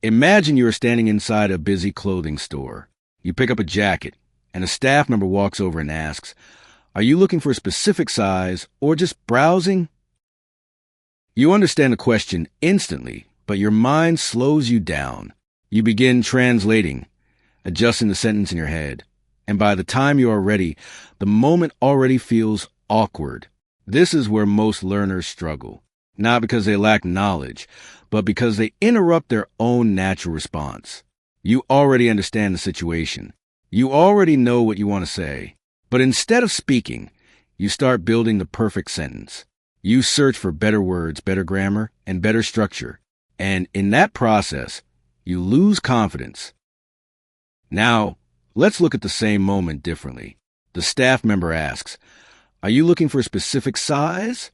Imagine you are standing inside a busy clothing store. You pick up a jacket, and a staff member walks over and asks, "Are you looking for a specific size or just browsing?" You understand the question instantly, but your mind slows you down. You begin translating, adjusting the sentence in your head, and by the time you are ready, the moment already feels awkward. This is where most learners struggle, not because they lack knowledge, but because they interrupt their own natural response. You already understand the situation. You already know what you want to say, but instead of speaking, you start building the perfect sentence. You search for better words, better grammar, and better structure, and in that process, you lose confidence. Now, let's look at the same moment differently. The staff member asks, "Are you looking for a specific size?"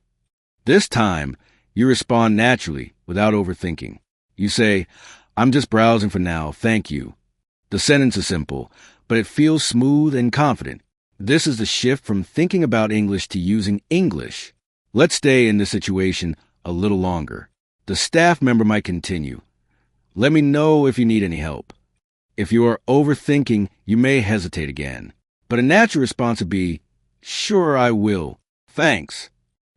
This time, you respond naturally, without overthinking. You say, "I'm just browsing for now, thank you." The sentence is simple, but it feels smooth and confident. This is the shift from thinking about English to using English. Let's stay in this situation a little longer. The staff member might continue, "Let me know if you need any help." If you are overthinking, you may hesitate again. But a natural response would be, "Sure, I will. Thanks."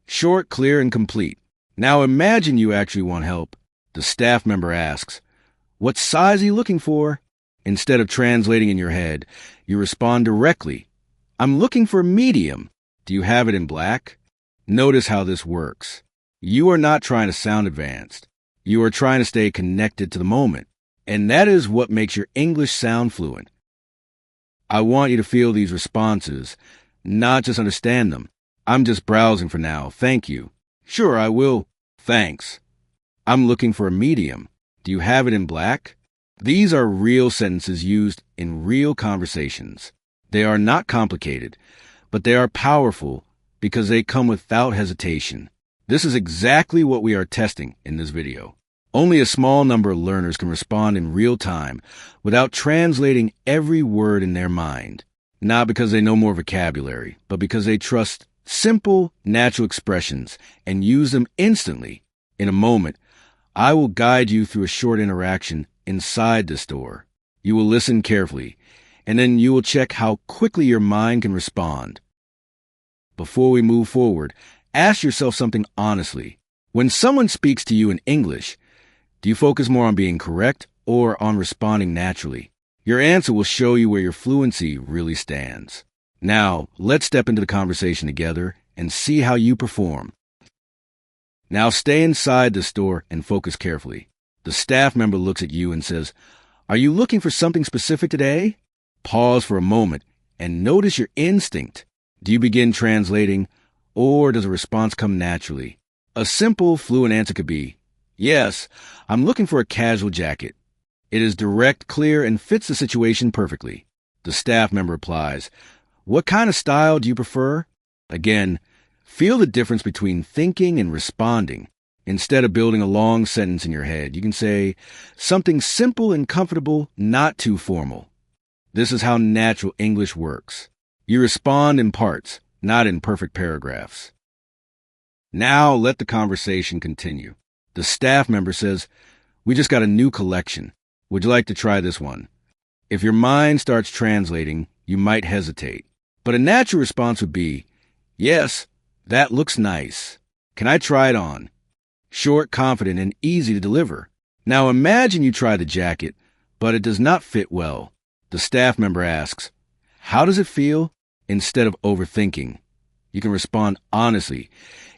Short, clear, and complete. Now imagine you actually want help. The staff member asks, "What size are you looking for?" Instead of translating in your head, you respond directly, "I'm looking for medium. Do you have it in black?" Notice how this works. You are not trying to sound advanced. You are trying to stay connected to the moment. And that is what makes your English sound fluent. I want you to feel these responses, not just understand them. "I'm just browsing for now, thank you." "Sure, I will. Thanks." "I'm looking for a medium. Do you have it in black?" These are real sentences used in real conversations. They are not complicated, but they are powerful because they come without hesitation. This is exactly what we are testing in this video. Only a small number of learners can respond in real time without translating every word in their mind. Not because they know more vocabulary, but because they trust simple, natural expressions and use them instantly. In a moment, I will guide you through a short interaction inside the store. You will listen carefully, and then you will check how quickly your mind can respond. Before we move forward, ask yourself something honestly. When someone speaks to you in English, do you focus more on being correct or on responding naturally? Your answer will show you where your fluency really stands. Now, let's step into the conversation together and see how you perform. Now stay inside the store and focus carefully. The staff member looks at you and says, "Are you looking for something specific today?" Pause for a moment and notice your instinct. Do you begin translating, or does a response come naturally? A simple, fluent answer could be, "Yes, I'm looking for a casual jacket." It is direct, clear, and fits the situation perfectly. The staff member replies, "What kind of style do you prefer?" Again, feel the difference between thinking and responding. Instead of building a long sentence in your head, you can say something simple and comfortable, not too formal. This is how natural English works. You respond in parts, not in perfect paragraphs. Now let the conversation continue. The staff member says, "We just got a new collection. Would you like to try this one?" If your mind starts translating, you might hesitate. But a natural response would be, "Yes, that looks nice. Can I try it on?" Short, confident, and easy to deliver. Now imagine you try the jacket, but it does not fit well. The staff member asks, "How does it feel?" Instead of overthinking, you can respond honestly.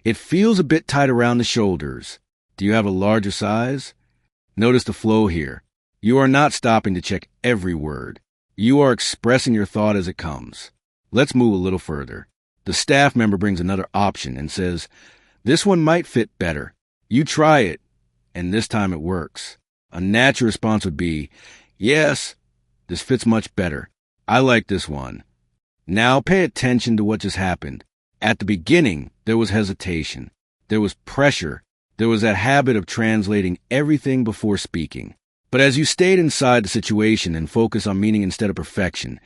"It feels a bit tight around the shoulders. Do you have a larger size?" Notice the flow here. You are not stopping to check every word. You are expressing your thought as it comes. Let's move a little further. The staff member brings another option and says, "This one might fit better. You try it, and this time it works." A natural response would be, "Yes, this fits much better. I like this one." Now pay attention to what just happened. At the beginning, there was hesitation. There was pressure. There was that habit of translating everything before speaking. But as you stayed inside the situation and focused on meaning instead of perfection,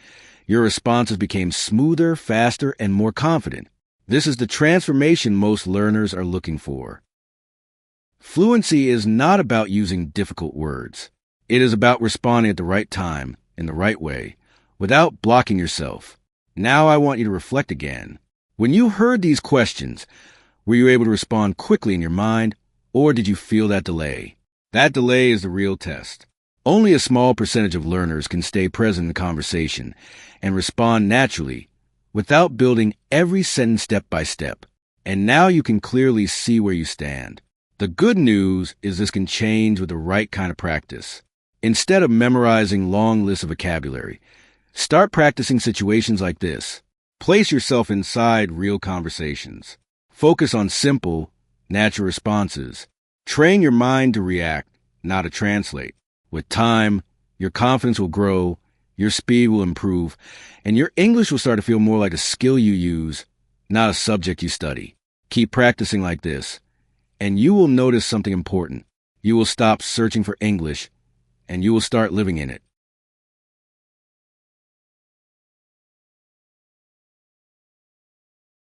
your responses became smoother, faster, and more confident. This is the transformation most learners are looking for. Fluency is not about using difficult words. It is about responding at the right time, in the right way, without blocking yourself. Now I want you to reflect again. When you heard these questions, were you able to respond quickly in your mind, or did you feel that delay? That delay is the real test. Only a small percentage of learners can stay present in the conversation and respond naturally without building every sentence step by step. And now you can clearly see where you stand. The good news is this can change with the right kind of practice. Instead of memorizing long lists of vocabulary, start practicing situations like this. Place yourself inside real conversations. Focus on simple, natural responses. Train your mind to react, not to translate. With time, your confidence will grow, your speed will improve, and your English will start to feel more like a skill you use, not a subject you study. Keep practicing like this, and you will notice something important. You will stop searching for English, and you will start living in it.